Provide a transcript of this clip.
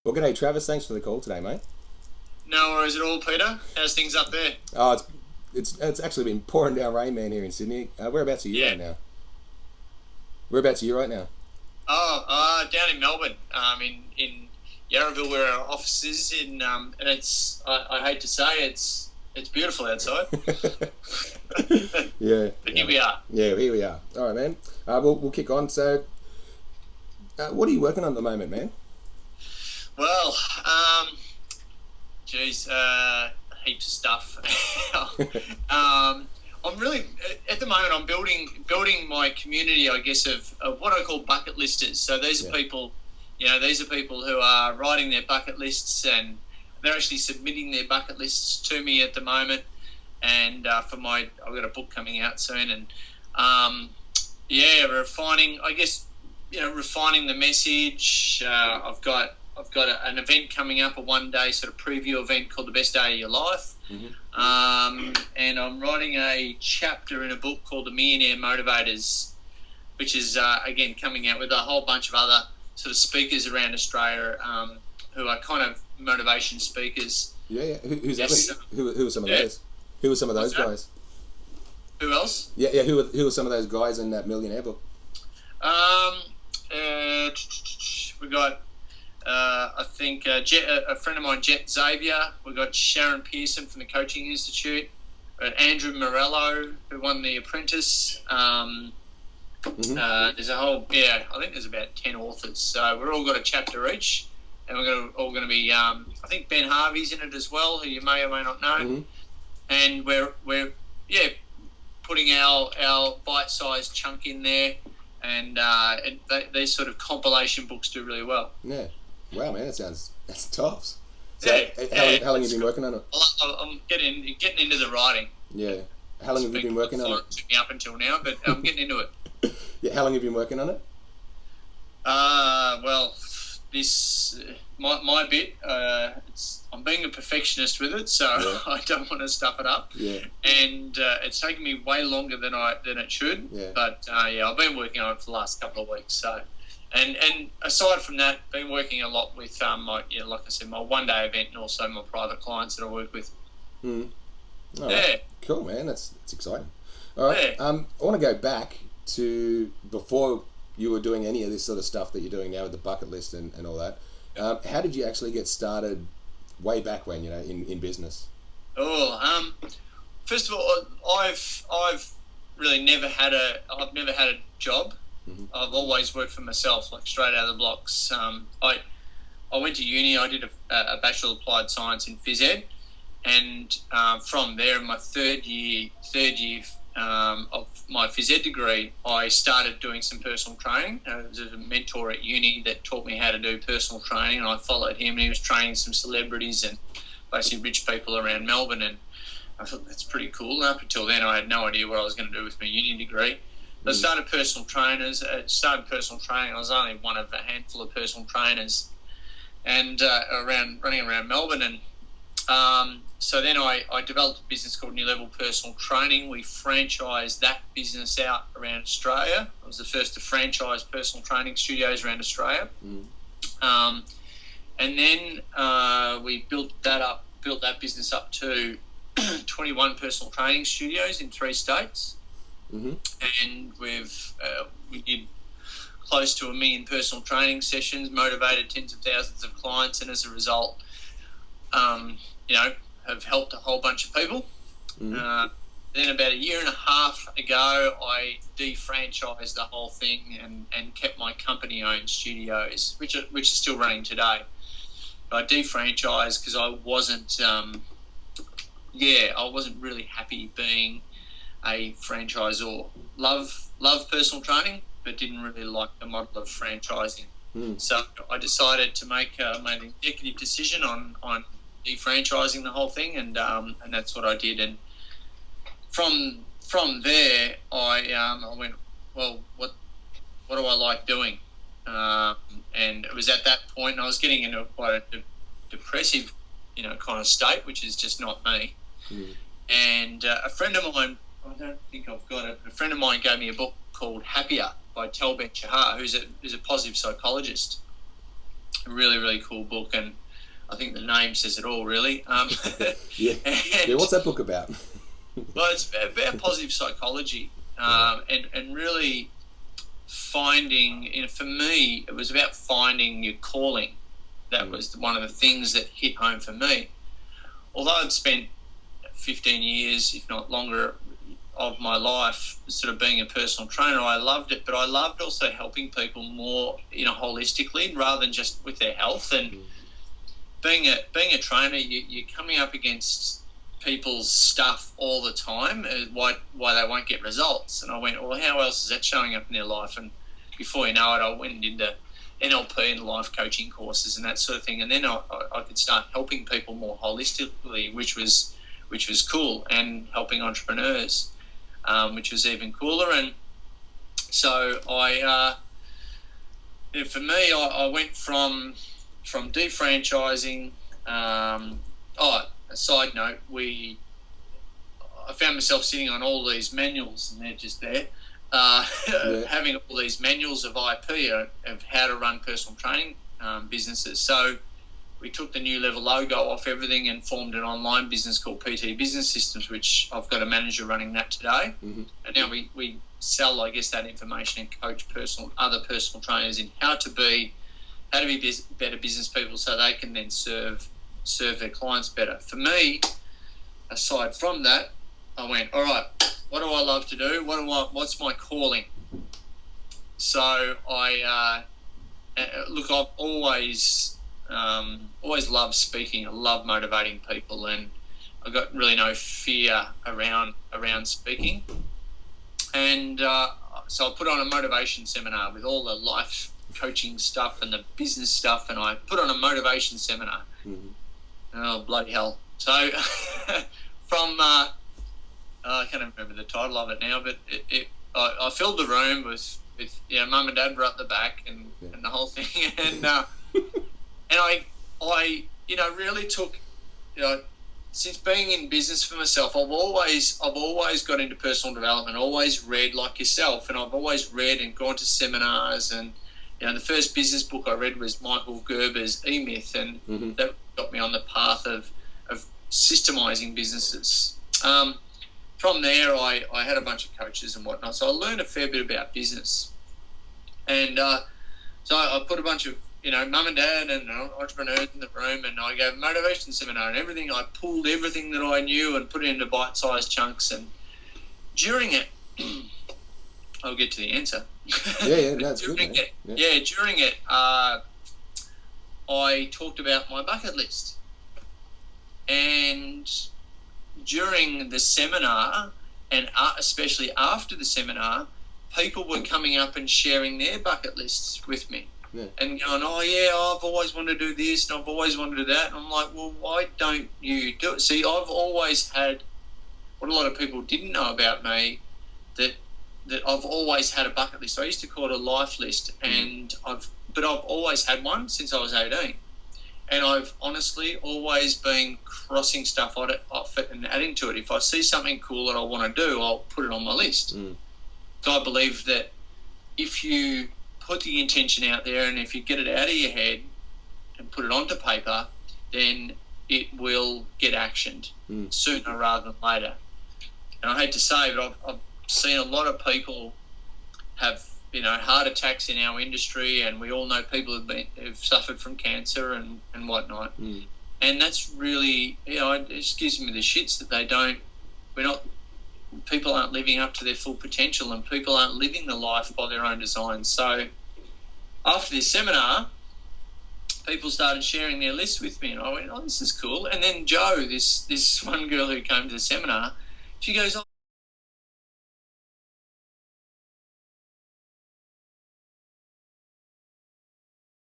Well, g'day, Travis. Thanks for the call today, mate. No worries at all, Peter. How's things up there? Oh, it's actually been pouring down rain, man, here in Sydney. Whereabouts are you Yeah. right now? Whereabouts are you right now? Oh, down in Melbourne, in Yarraville, where our office is. And I hate to say it's beautiful outside. Yeah, But yeah, here we are. yeah. Here we are. All right, man. We'll kick on. So, what are you working on at the moment, man? Well, geez, heaps of stuff. I'm really at the moment. I'm building my community, I guess, of what I call bucket listers. So these are Yeah. people, these are people who are writing their bucket lists, and they're actually submitting their bucket lists to me at the moment. And I've got a book coming out soon, and refining. I guess refining the message. I've got an event coming up, a one-day sort of preview event called The Best Day of Your Life. Mm-hmm. And I'm writing a chapter in a book called The Millionaire Motivators, which is, again, coming out with a whole bunch of other sort of speakers around Australia who are kind of motivation speakers. Yeah, yeah. Who's Yes. that? Who are some of Yeah. those? Who are some of those What's that? guys? Who else? Yeah, yeah. Who are some of those guys in that millionaire book? We got, I think, a friend of mine, Jet Xavier. We got Sharon Pearson from the Coaching Institute. We got Andrew Morello, who won The Apprentice. Mm-hmm. There's a whole, I think there's about 10 authors. So we're all got a chapter each, and all going to be. I think Ben Harvey's in it as well, who you may or may not know. Mm-hmm. And we're putting our bite-sized chunk in there, and these sort of compilation books do really well. Yeah. Wow, man, that's tough. So, Yeah, how long have you been working on it? I'm getting into the writing. Yeah. How long have you been working on it? Me up until now, but I'm getting into it. Yeah. How long have you been working on it? Well, this my bit. I'm being a perfectionist with it, so Yeah. I don't want to stuff it up. Yeah. And it's taken me way longer than it should. Yeah. But I've been working on it for the last couple of weeks. So, and aside from that, been working a lot with like I said, my one day event, and also my private clients that I work with. Mm. All Yeah. right. Cool, man. That's exciting. All right. Yeah. I want to go back to before you were doing any of this sort of stuff that you're doing now with the bucket list and all that. How did you actually get started way back when, in business? Oh, first of all, I've really never had a job. Mm-hmm. I've always worked for myself, like straight out of the blocks. I went to uni. I did a Bachelor of Applied Science in Phys Ed, and from there, in my third year of my Phys Ed degree, I started doing some personal training. There was a mentor at uni that taught me how to do personal training, and I followed him. And he was training some celebrities and basically rich people around Melbourne, and I thought that's pretty cool. Up until then, I had no idea what I was going to do with my uni degree. I started personal training. I was only one of a handful of personal trainers, and running around Melbourne. And so then I developed a business called New Level Personal Training. We franchised that business out around Australia. I was the first to franchise personal training studios around Australia. Mm. And then we built that business up to 21 personal training studios in 3 states. Mm-hmm. And we did close to 1 million personal training sessions, motivated tens of thousands of clients, and as a result, have helped a whole bunch of people. Mm-hmm. Then about 1.5 years ago, I defranchised the whole thing and kept my company-owned studios, which are still running today. But I defranchised because I wasn't really happy being a franchisor. Love personal training, but didn't really like the model of franchising. Mm. So I decided to make an executive decision on defranchising the whole thing, and that's what I did. And from there, I went, well, what do I like doing? And it was at that point, and I was getting into quite a depressive, kind of state, which is just not me. Mm. And a friend of mine, I don't think I've got it. A friend of mine gave me a book called Happier by Tal Ben Shahar, who's a positive psychologist. really, really cool book, and I think the name says it all, really. Yeah. Yeah. What's that book about? Well, it's about positive psychology, and really finding. For me, it was about finding your calling. That was one of the things that hit home for me. Although I'd spent 15 years, if not longer, of my life sort of being a personal trainer, I loved it, but I loved also helping people more, holistically rather than just with their health. And being a trainer, you're coming up against people's stuff all the time, why they won't get results. And I went, well, how else is that showing up in their life? And before you know it, I went into NLP and life coaching courses and that sort of thing. And then I could start helping people more holistically, which was cool, and helping entrepreneurs, which was even cooler. And so for me, I went from defranchising. A side note, I found myself sitting on all these manuals, and they're just there, having all these manuals of IP of how to run personal training businesses. So we took the New Level logo off everything and formed an online business called PT Business Systems, which I've got a manager running that today. Mm-hmm. And now we sell, I guess, that information and coach other personal trainers in how to be better business people, so they can then serve their clients better. For me, aside from that, I went, all right, what do I love to do? What's my calling? So I've always loved speaking. I love motivating people, and I've got really no fear around speaking. And so I put on a motivation seminar with all the life coaching stuff and the business stuff, and I put on a motivation seminar. Mm-hmm. Oh, bloody hell. So from I can't remember the title of it now, but I filled the room with mum and dad were up the back and the whole thing, and I really took, since being in business for myself, I've always got into personal development, always read like yourself, and I've always read and gone to seminars, and the first business book I read was Michael Gerber's E-Myth, and mm-hmm. that got me on the path of systemizing businesses. From there, I had a bunch of coaches and whatnot, so I learned a fair bit about business. And so I put a bunch of, mum and dad and entrepreneurs in the room, and I gave a motivation seminar and everything. I pulled everything that I knew and put it into bite-sized chunks. And during it, I'll get to the answer. Yeah, that's good. During it, I talked about my bucket list. And during the seminar, and especially after the seminar, people were coming up and sharing their bucket lists with me. Yeah. And going, I've always wanted to do this and I've always wanted to do that. And I'm like, well, why don't you do it? See, I've always had what a lot of people didn't know about me, that I've always had a bucket list. I used to call it a life list, and I've always had one since I was 18. And I've honestly always been crossing stuff off it and adding to it. If I see something cool that I want to do, I'll put it on my list. Mm. So I believe that if you put the intention out there and if you get it out of your head and put it onto paper, then it will get actioned sooner rather than later. And I hate to say, but I've seen a lot of people have heart attacks in our industry, and we all know people who've suffered from cancer and whatnot. Mm. And that's really, it just gives me the shits that people aren't living up to their full potential, and people aren't living the life by their own design. So after this seminar, people started sharing their lists with me, and I went, oh, this is cool. And then Jo, this one girl who came to the seminar, she goes,